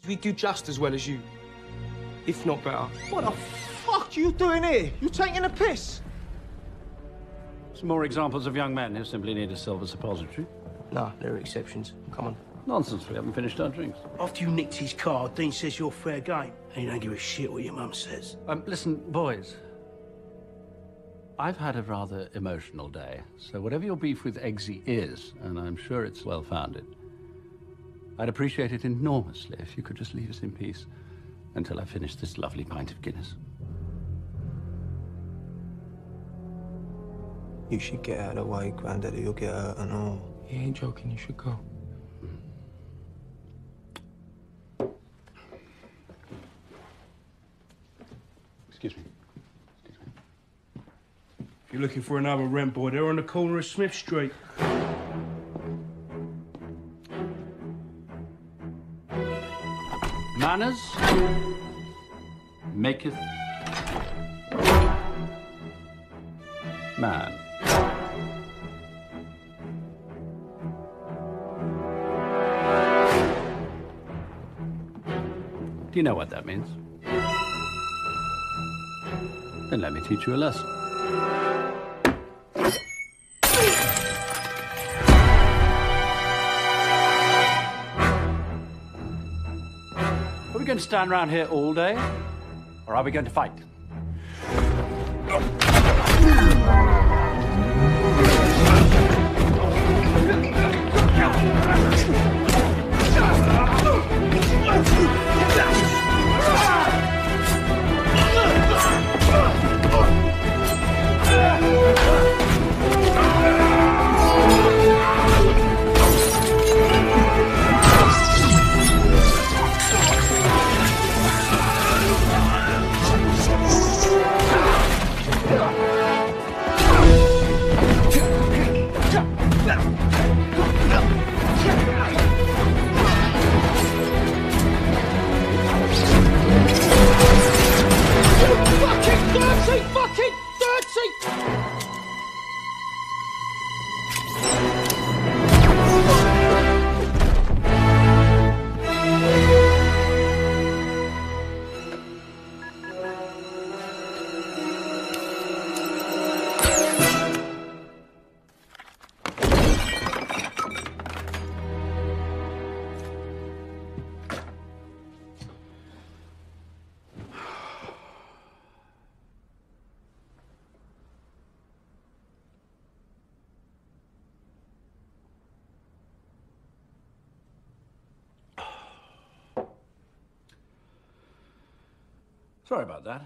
We do just as well as you, if not better. What the fuck are you doing here? You're taking a piss. Some more examples of young men who simply need a silver suppository? Nah, there are exceptions. Come on. Nonsense, we haven't finished our drinks. After you nicked his car, Dean says you're fair game. And you don't give a shit what your mum says. Listen, boys. I've had a rather emotional day, so whatever your beef with Eggsy is, and I'm sure it's well-founded, I'd appreciate it enormously if you could just leave us in peace until I finish this lovely pint of Guinness. You should get out of the way, Granddaddy. You'll get hurt and all. He ain't joking. You should go. Excuse me. If you're looking for another rent boy, they're on the corner of Smith Street. Manners maketh man. Do you know what that means? Then let me teach you a lesson. Are we going to stand around here all day? Or are we going to fight? Sorry about that.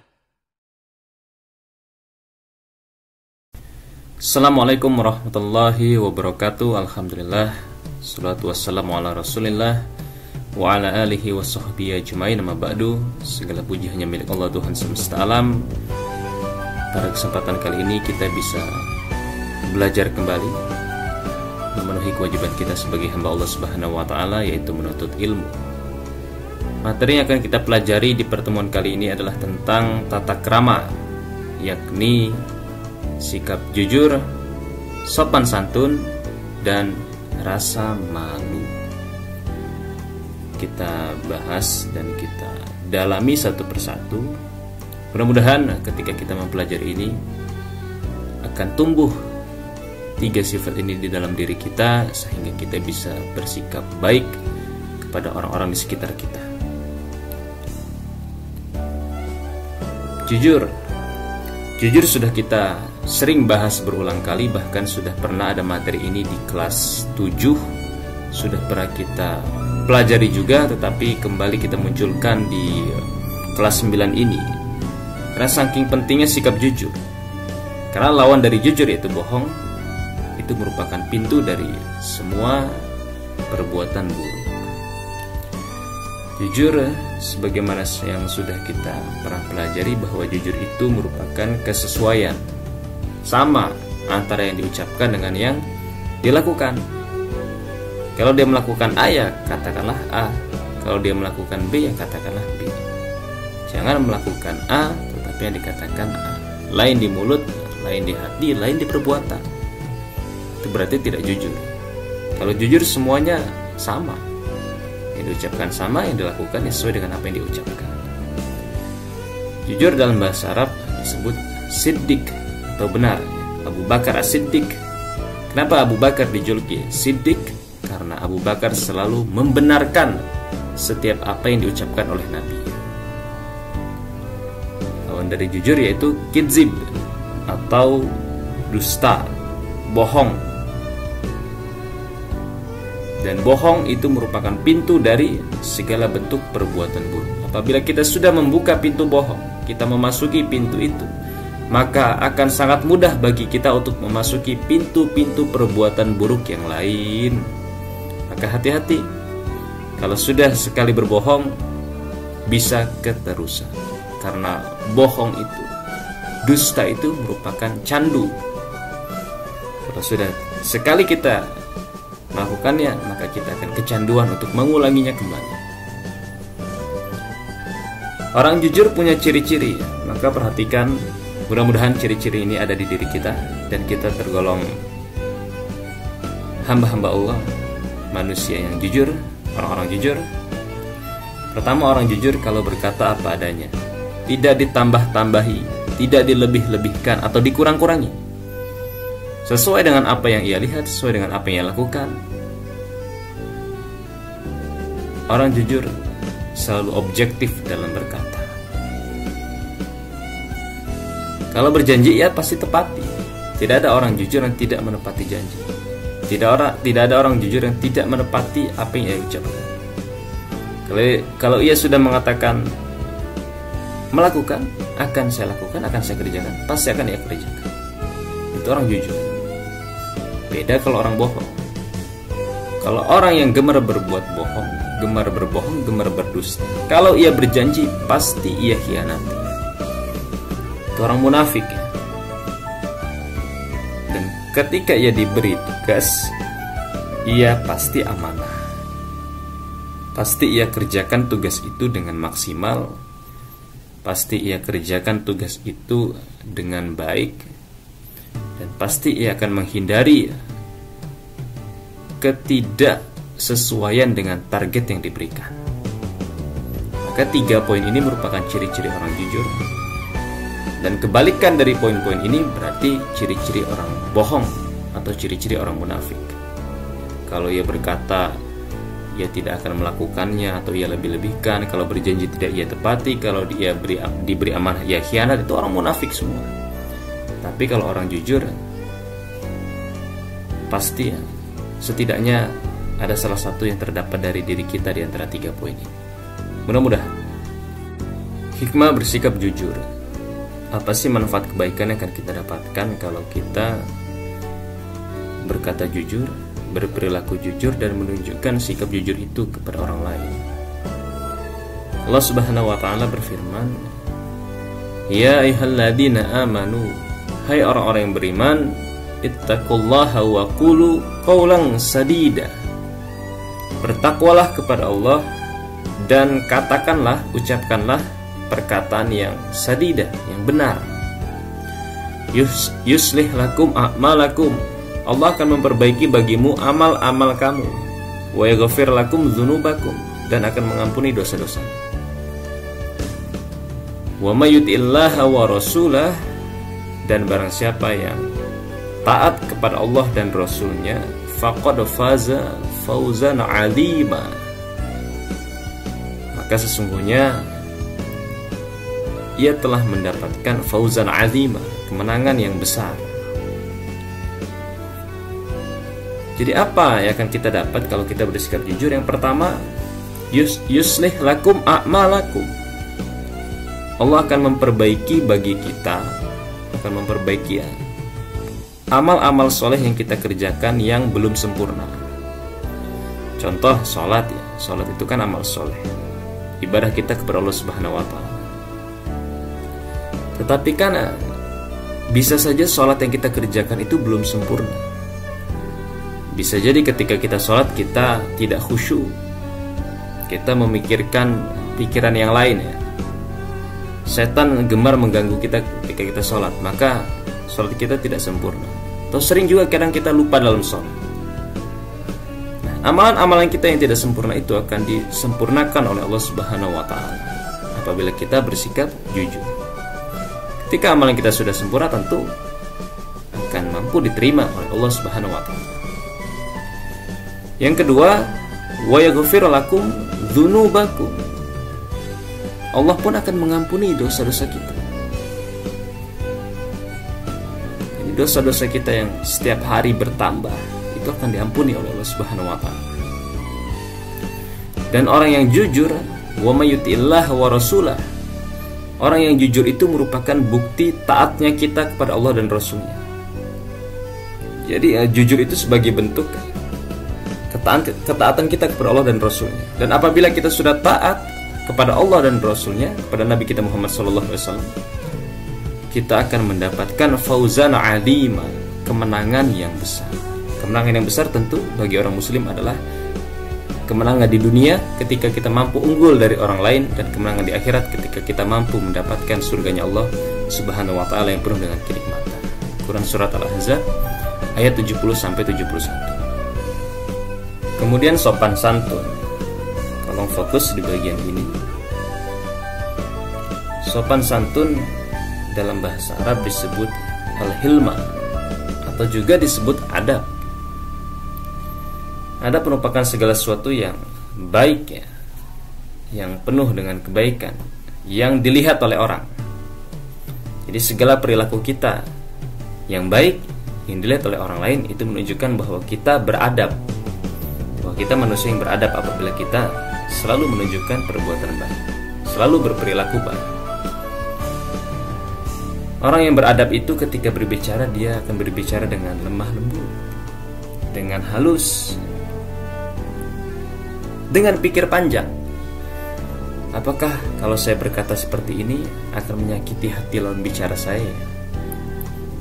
Assalamualaikum warahmatullahi wabarakatuh. Alhamdulillah. Salatu wassalamu ala rasulillah wa ala alihi wa sahbihi ajma'in, amma ba'du. Segala puji hanya milik Allah, Tuhan semesta alam. Pada kesempatan kali ini kita bisa belajar kembali, memenuhi kewajiban kita sebagai hamba Allah Subhanahu wa ta'ala, yaitu menuntut ilmu. Materi yang akan kita pelajari di pertemuan kali ini adalah tentang tata krama, yakni sikap jujur, sopan santun, dan rasa malu. Kita bahas dan kita dalami satu persatu. Mudah-mudahan ketika kita mempelajari ini akan tumbuh 3 sifat ini di dalam diri kita, sehingga kita bisa bersikap baik kepada orang-orang di sekitar kita. Jujur sudah kita sering bahas berulang kali, bahkan sudah pernah ada materi ini di kelas 7, sudah pernah kita pelajari juga, tetapi kembali kita munculkan di kelas 9 ini karena saking pentingnya sikap jujur. Karena lawan dari jujur yaitu bohong, itu merupakan pintu dari semua perbuatan buruk. Jujur, sebagaimana yang sudah kita pernah pelajari, bahwa jujur itu merupakan kesesuaian sama antara yang diucapkan dengan yang dilakukan. Kalau dia melakukan A, ya katakanlah A. Kalau dia melakukan B, ya katakanlah B. Jangan melakukan A tetapi yang dikatakan A. Lain di mulut, lain di hati, lain di perbuatan. Itu berarti tidak jujur. Kalau jujur semuanya sama, Yang diucapkan sama, yang dilakukan sesuai dengan apa yang diucapkan. Jujur dalam bahasa Arab disebut siddiq atau benar. Abu Bakar as-Siddiq. Kenapa Abu Bakar dijuluki Siddiq? Karena Abu Bakar selalu membenarkan setiap apa yang diucapkan oleh Nabi. Lawan dari jujur yaitu kidzib atau dusta, bohong. Dan bohong itu merupakan pintu dari segala bentuk perbuatan buruk. Apabila kita sudah membuka pintu bohong, kita memasuki pintu itu, maka akan sangat mudah bagi kita untuk memasuki pintu-pintu perbuatan buruk yang lain. Maka hati-hati, kalau sudah sekali berbohong, bisa keterusan. Karena bohong itu, dusta itu merupakan candu. Kalau sudah sekali kita melakukannya, maka kita akan kecanduan untuk mengulanginya kembali. Orang jujur punya ciri-ciri, maka perhatikan. Mudah-mudahan ciri-ciri ini ada di diri kita dan kita tergolong hamba-hamba Allah, manusia yang jujur, orang-orang jujur. Pertama, orang jujur kalau berkata apa adanya, tidak ditambah-tambahi, tidak dilebih-lebihkan atau dikurang-kurangi. Sesuai dengan apa yang ia lihat, sesuai dengan apa yang ia lakukan. Orang jujur selalu objektif dalam berkata. Kalau berjanji, ia pasti tepati. Tidak ada orang jujur yang tidak menepati janji. Tidak ada orang jujur yang tidak menepati apa yang ia ucapkan. Kalau ia sudah mengatakan melakukan, akan saya lakukan, akan saya kerjakan, pasti akan ia kerjakan. Itu orang jujur. Beda kalau orang bohong. Kalau orang yang gemar berbuat bohong, gemar berbohong, gemar berdusta, kalau ia berjanji, pasti ia khianati. Itu orang munafik ya. Dan ketika ia diberi tugas, ia pasti amanah. Pasti ia kerjakan tugas itu dengan maksimal. Pasti ia kerjakan tugas itu dengan baik. Dan pasti ia akan menghindari ketidaksesuaian dengan target yang diberikan. Maka 3 poin ini merupakan ciri-ciri orang jujur. Dan kebalikan dari poin-poin ini berarti ciri-ciri orang bohong atau ciri-ciri orang munafik. Kalau ia berkata ia tidak akan melakukannya atau ia lebih-lebihkan, kalau berjanji tidak ia tepati, kalau dia diberi amanah ia khianat, itu orang munafik semua. Tapi kalau orang jujur, pasti setidaknya ada salah satu yang terdapat dari diri kita di antara 3 poin ini. Mudah-mudahan hikmah bersikap jujur. Apa sih manfaat kebaikan yang akan kita dapatkan kalau kita berkata jujur, berperilaku jujur, dan menunjukkan sikap jujur itu kepada orang lain? Allah Subhanahu wa ta'ala berfirman, Ya ayyuhalladzina amanu, hai orang-orang yang beriman, ittaqullaha wa qulu qawlan sadida. Bertakwalah kepada Allah dan katakanlah, ucapkanlah perkataan yang sadidah, yang benar. Yuslih lakum a'malakum, Allah akan memperbaiki bagimu amal-amal kamu. Wa yaghfir lakum dzunubakum, dan akan mengampuni dosa-dosa. Wa may yuti'illaha wa rasulah, dan barang siapa yang taat kepada Allah dan Rasulnya, faqad faza fawzan 'azima, maka sesungguhnya ia telah mendapatkan fauzan azima, kemenangan yang besar. Jadi apa yang akan kita dapat kalau kita bersikap jujur? Yang pertama, yuslih lakum a'malakum, Allah akan memperbaiki bagi kita, akan memperbaiki amal-amal soleh yang kita kerjakan yang belum sempurna. Contoh sholat ya, sholat itu kan amal soleh, ibadah kita kepada Allah Subhanahu wa ta'ala. Tetapi kan bisa saja sholat yang kita kerjakan itu belum sempurna. Bisa jadi ketika kita sholat kita tidak khusyuk, kita memikirkan pikiran yang lain ya. Setan gemar mengganggu kita ketika kita sholat, maka sholat kita tidak sempurna. Atau sering juga kadang kita lupa dalam sholat. Nah, amalan-amalan kita yang tidak sempurna itu akan disempurnakan oleh Allah Subhanahu wa taala apabila kita bersikap jujur. Ketika amalan kita sudah sempurna, tentu akan mampu diterima oleh Allah Subhanahu wa taala. Yang kedua, wa yaghfiru lakum dzunubakum. Allah pun akan mengampuni dosa-dosa kita. Jadi dosa-dosa kita yang setiap hari bertambah itu akan diampuni oleh Allah Subhanahu wa taala. Dan orang yang jujur, wa may yuti'illah wa rasulah. Orang yang jujur itu merupakan bukti taatnya kita kepada Allah dan Rasulnya. Jadi jujur itu sebagai bentuk ketaatan kita kepada Allah dan Rasulnya. Dan apabila kita sudah taat kepada Allah dan Rasulnya, kepada Nabi kita Muhammad SAW, kita akan mendapatkan fauzan azima, kemenangan yang besar. Kemenangan yang besar tentu bagi orang muslim adalah kemenangan di dunia ketika kita mampu unggul dari orang lain, dan kemenangan di akhirat ketika kita mampu mendapatkan surganya Allah Subhanahu wa taala yang penuh dengan kenikmatan. Quran surat Al-Ahzab ayat 70-71. Kemudian sopan santun. Tolong fokus di bagian ini. Sopan santun dalam bahasa Arab disebut al-hilma atau juga disebut adab. Adab merupakan segala sesuatu yang baik ya, yang penuh dengan kebaikan, yang dilihat oleh orang. Jadi segala perilaku kita yang baik, yang dilihat oleh orang lain, itu menunjukkan bahwa kita beradab, bahwa kita manusia yang beradab apabila kita selalu menunjukkan perbuatan baik, selalu berperilaku baik. Orang yang beradab itu ketika berbicara, dia akan berbicara dengan lemah lembut, dengan halus, dengan pikir panjang. Apakah kalau saya berkata seperti ini akan menyakiti hati lawan bicara saya?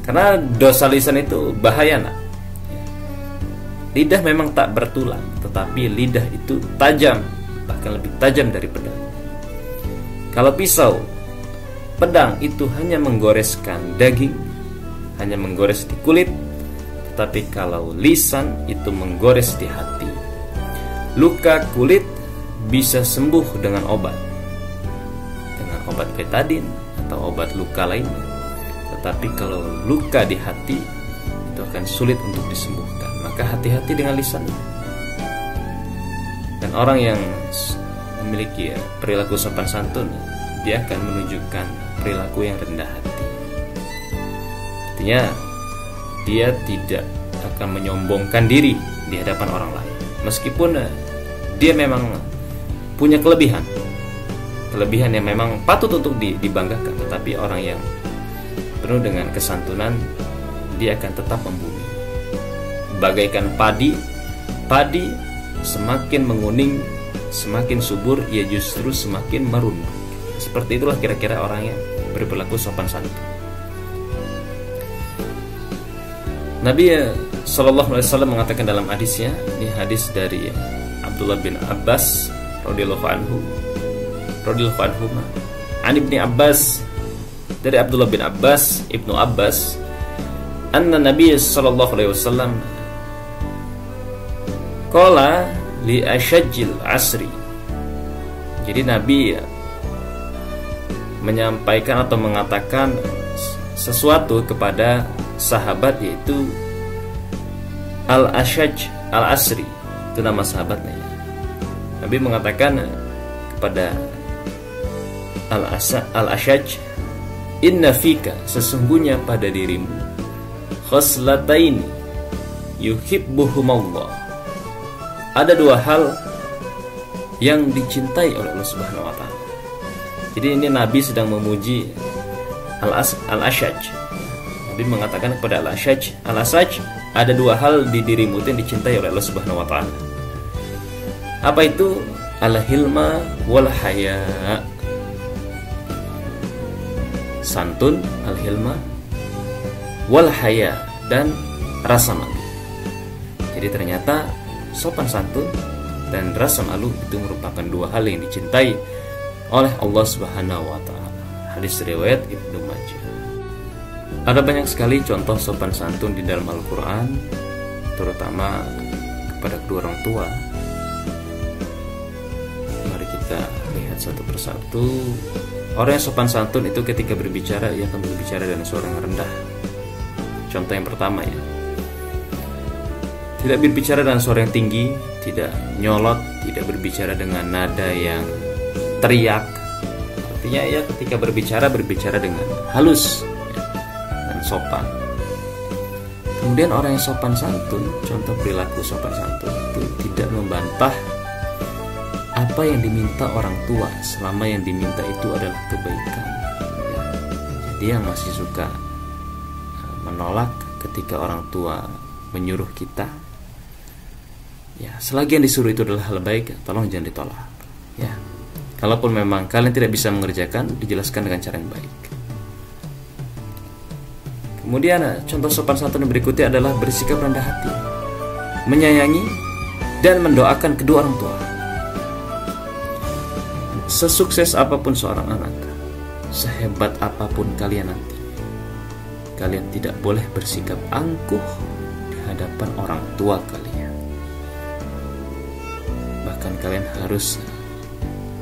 Karena dosa lisan itu bahaya, nak. Lidah memang tak bertulang, tetapi lidah itu tajam, bahkan lebih tajam dari pedang. Kalau pisau, pedang itu hanya menggoreskan daging, hanya menggores di kulit, tetapi kalau lisan itu menggores di hati. Luka kulit bisa sembuh dengan obat betadin atau obat luka lainnya, tetapi kalau luka di hati itu akan sulit untuk disembuhkan. Maka hati-hati dengan lisan. Dan orang yang memiliki perilaku sopan santun, dia akan menunjukkan perilaku yang rendah hati. Artinya dia tidak akan menyombongkan diri di hadapan orang lain, meskipun dia memang punya kelebihan yang memang patut untuk dibanggakan. Tetapi orang yang penuh dengan kesantunan, dia akan tetap membumi. Bagaikan padi semakin menguning, semakin subur, ia justru semakin merunduk. Seperti itulah kira-kira orang yang berperilaku sopan santun. Nabi SAW mengatakan dalam hadisnya, ini hadis dari Abdullah bin Abbas radhiyallahu anhu, an Ibni Abbas, dari Abdullah bin Abbas, Ibnu Abbas, anna Nabi sallallahu alaihi wasallam qala li ashajil asri. Jadi Nabi menyampaikan atau mengatakan sesuatu kepada sahabat, yaitu Al-Ashaj Al-Asri, itu nama sahabatnya. Nabi mengatakan kepada Al-Ashaj, inna fika, sesungguhnya pada dirimu, khoslataini yuhibbuhumallah, ada dua hal yang dicintai oleh Allah Subhanahu wa taala. Jadi ini Nabi sedang memuji Al-Ashaj. Nabi mengatakan kepada Al-Ashaj, ada dua hal di dirimu yang dicintai oleh Allah Subhanahu wa taala. Apa itu? Al-hilma wal haya. Santun, al-hilma wal haya, dan rasa malu. Jadi ternyata sopan santun dan rasa malu itu merupakan dua hal yang dicintai oleh Allah Subhanahu wa taala. Hadis riwayat Ibnu Majah. Ada banyak sekali contoh sopan santun di dalam Al-Qur'an, terutama kepada kedua orang tua, mari kita lihat satu persatu. Orang yang sopan santun itu ketika berbicara, ia akan berbicara dengan suara yang rendah. Contoh yang pertama ya, tidak berbicara dengan suara yang tinggi, tidak nyolot, tidak berbicara dengan nada yang teriak. Artinya ya ketika berbicara dengan halus ya, dan sopan. Kemudian orang yang sopan santun, contoh perilaku sopan santun itu tidak membantah apa yang diminta orang tua selama yang diminta itu adalah kebaikan ya. Jadi yang masih suka menolak ketika orang tua menyuruh kita, ya selagi yang disuruh itu adalah hal baik, tolong jangan ditolak ya. Kalaupun memang kalian tidak bisa mengerjakan, dijelaskan dengan cara yang baik. Kemudian contoh sopan santun berikutnya adalah bersikap rendah hati, menyayangi dan mendoakan kedua orang tua. Sesukses apapun seorang anak, sehebat apapun kalian nanti, kalian tidak boleh bersikap angkuh di hadapan orang tua kalian. Bahkan kalian harus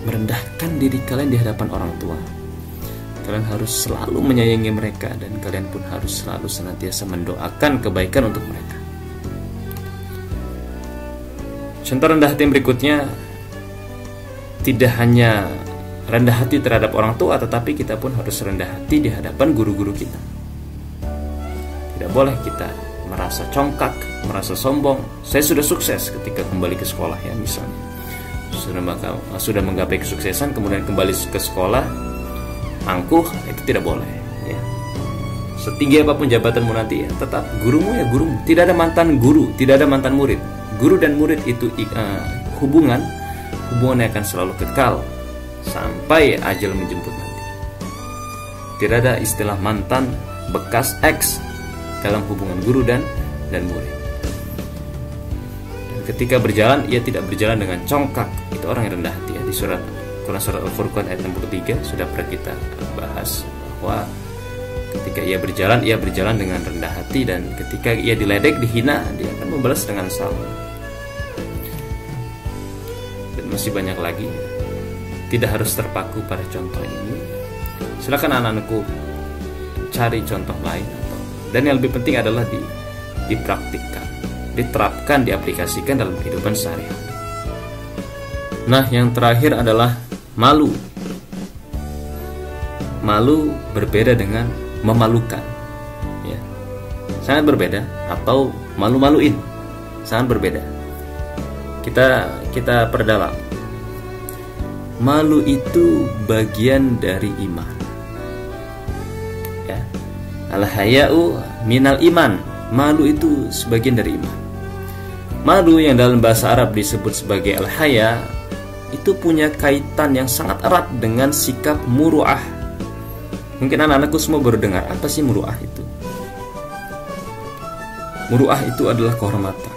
merendahkan diri kalian di hadapan orang tua. Kalian harus selalu menyayangi mereka, dan kalian pun harus selalu senantiasa mendoakan kebaikan untuk mereka. Contoh rendah hati yang berikutnya, tidak hanya rendah hati terhadap orang tua, tetapi kita pun harus rendah hati di hadapan guru-guru kita. Tidak boleh kita merasa congkak, merasa sombong. Saya sudah sukses ketika kembali ke sekolah ya, misalnya sudah menggapai kesuksesan, kemudian kembali ke sekolah angkuh, itu tidak boleh ya. Setinggi apapun jabatanmu nanti ya, tetap gurumu ya gurumu. Tidak ada mantan guru, tidak ada mantan murid. Guru dan murid itu hubungannya akan selalu kekal sampai ajal menjemput nanti. Tidak ada istilah mantan, bekas, ex dalam hubungan guru dan murid. Dan ketika berjalan, ia tidak berjalan dengan congkak. Itu orang yang rendah hati ya. Di surat Al-Furqan ayat 63 sudah pernah kita bahas bahwa ketika ia berjalan dengan rendah hati, dan ketika ia diledek, dihina, dia akan membalas dengan sama. Masih banyak lagi. Tidak harus terpaku pada contoh ini. Silakan anak-anakku cari contoh lain, dan yang lebih penting adalah dipraktikkan, diterapkan, diaplikasikan dalam kehidupan sehari-hari. Nah, yang terakhir adalah malu. Malu berbeda dengan memalukan ya. Sangat berbeda. Atau malu-maluin, sangat berbeda. Kita perdalam. Malu itu bagian dari iman ya. Al-haya'u minal iman. Malu itu sebagian dari iman. Malu yang dalam bahasa Arab disebut sebagai al-haya itu punya kaitan yang sangat erat dengan sikap muru'ah. Mungkin anak-anakku semua baru dengar, apa sih muru'ah itu? Muru'ah itu adalah kehormatan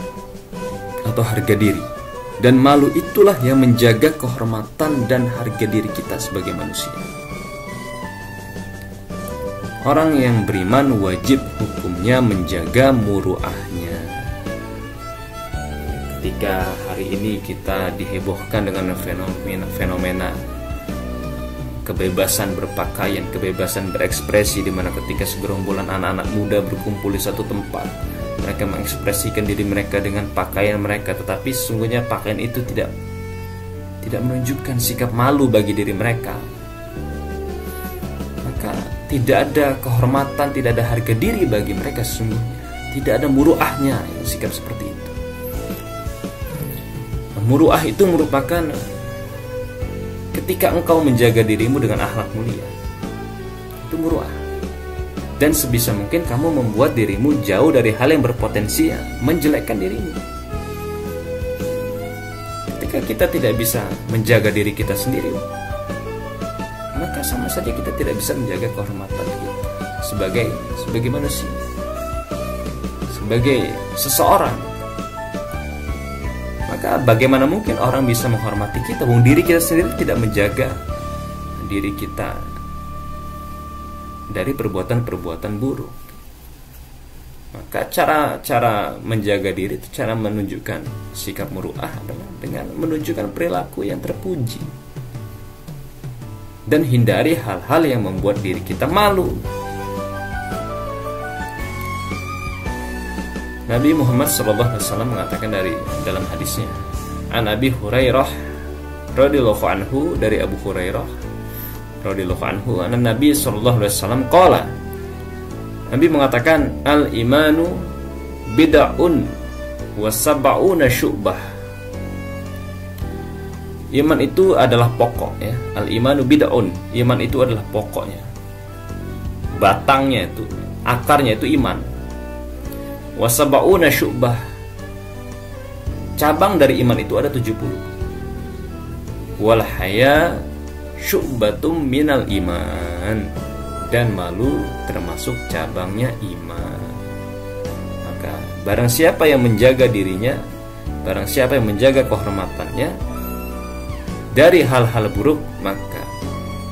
atau harga diri. Dan malu itulah yang menjaga kehormatan dan harga diri kita sebagai manusia. Orang yang beriman wajib hukumnya menjaga muru'ahnya. Ketika hari ini kita dihebohkan dengan fenomena kebebasan berpakaian, kebebasan berekspresi, di mana ketika segerombolan anak-anak muda berkumpul di satu tempat, mereka mengekspresikan diri mereka dengan pakaian mereka, tetapi sesungguhnya pakaian itu tidak menunjukkan sikap malu bagi diri mereka. Maka tidak ada kehormatan, tidak ada harga diri bagi mereka sesungguhnya. Tidak ada muru'ahnya yang sikap seperti itu. Muru'ah itu merupakan ketika engkau menjaga dirimu dengan akhlak mulia. Itu muru'ah. Dan sebisa mungkin kamu membuat dirimu jauh dari hal yang berpotensi menjelekkan dirimu. Ketika kita tidak bisa menjaga diri kita sendiri, maka sama saja kita tidak bisa menjaga kehormatan kita sebagai manusia, sebagai seseorang. Maka bagaimana mungkin orang bisa menghormati kita, wong diri kita sendiri tidak menjaga diri kita dari perbuatan-perbuatan buruk. Maka cara menjaga diri itu, cara menunjukkan sikap muru'ah adalah dengan menunjukkan perilaku yang terpuji dan hindari hal-hal yang membuat diri kita malu. Nabi Muhammad SAW mengatakan dalam hadisnya, an Abi Hurairah radhiyallahu anhu, dari Abu Hurairah radhiyallahu anhu, anna Nabi SAW qala, Nabi mengatakan, al-imanu bid'un wa sab'una syu'bah. Iman itu adalah pokok, ya. Al-imanu bid'un, iman itu adalah pokoknya, batangnya itu, akarnya itu iman. Wa sab'una syu'bah, cabang dari iman itu ada 70. Wal haya syu'batum minal iman, dan malu termasuk cabangnya iman. Maka barang siapa yang menjaga dirinya, barang siapa yang menjaga kehormatannya dari hal-hal buruk, maka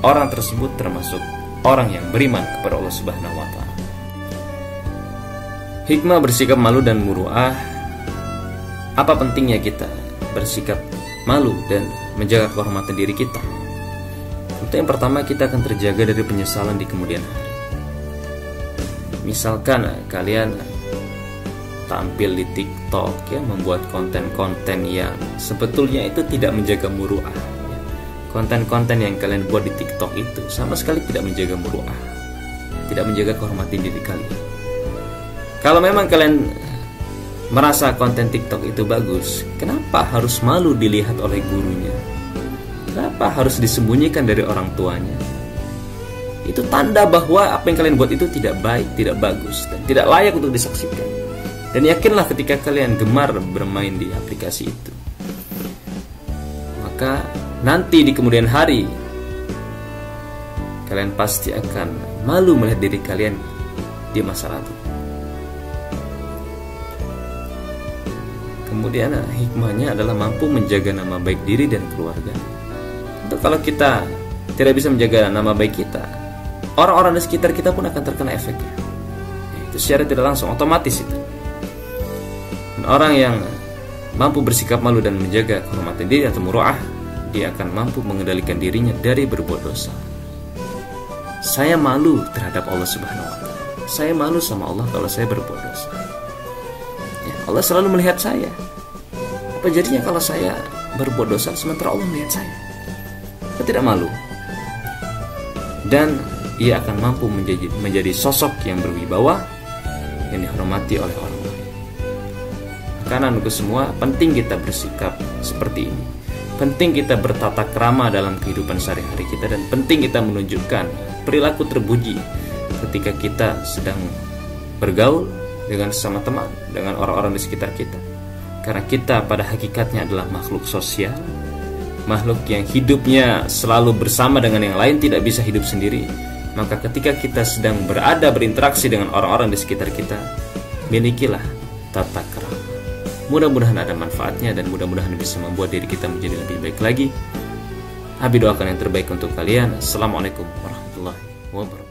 orang tersebut termasuk orang yang beriman kepada Allah Subhanahu wa ta'ala. Hikmah bersikap malu dan muru'ah. Apa pentingnya kita bersikap malu dan menjaga kehormatan diri kita? Yang pertama, kita akan terjaga dari penyesalan di kemudian hari. Misalkan kalian tampil di TikTok, ya, membuat konten-konten yang sebetulnya itu tidak menjaga muru'ah. Konten-konten yang kalian buat di TikTok itu sama sekali tidak menjaga muru'ah, tidak menjaga kehormatan diri kalian. Kalau memang kalian merasa konten TikTok itu bagus, kenapa harus malu dilihat oleh gurunya? Kenapa harus disembunyikan dari orang tuanya? Itu tanda bahwa apa yang kalian buat itu tidak baik, tidak bagus, dan tidak layak untuk disaksikan. Dan yakinlah ketika kalian gemar bermain di aplikasi itu, maka nanti di kemudian hari kalian pasti akan malu melihat diri kalian di masa lalu. Kemudian hikmahnya adalah mampu menjaga nama baik diri dan keluarga. Kalau kita tidak bisa menjaga nama baik kita, orang-orang di sekitar kita pun akan terkena efeknya. Itu secara tidak langsung, otomatis itu. Dan orang yang mampu bersikap malu dan menjaga kehormatan diri atau muru'ah, dia akan mampu mengendalikan dirinya dari berbuat dosa. Saya malu terhadap Allah Subhanahu wa ta'ala. Saya malu sama Allah kalau saya berbuat dosa. Ya, Allah selalu melihat saya. Apa jadinya kalau saya berbuat dosa sementara Allah melihat saya? Tidak malu, dan ia akan mampu menjadi sosok yang berwibawa, yang dihormati oleh orang lain. Karena untuk semua penting kita bersikap seperti ini, penting kita bertata krama dalam kehidupan sehari-hari kita, dan penting kita menunjukkan perilaku terpuji ketika kita sedang bergaul dengan sesama teman, dengan orang-orang di sekitar kita. Karena kita pada hakikatnya adalah makhluk sosial, makhluk yang hidupnya selalu bersama dengan yang lain, tidak bisa hidup sendiri. Maka ketika kita sedang berinteraksi dengan orang-orang di sekitar kita, milikilah tata krama. Mudah-mudahan ada manfaatnya, dan mudah-mudahan bisa membuat diri kita menjadi lebih baik lagi. Abi doakan yang terbaik untuk kalian. Assalamualaikum warahmatullahi wabarakatuh.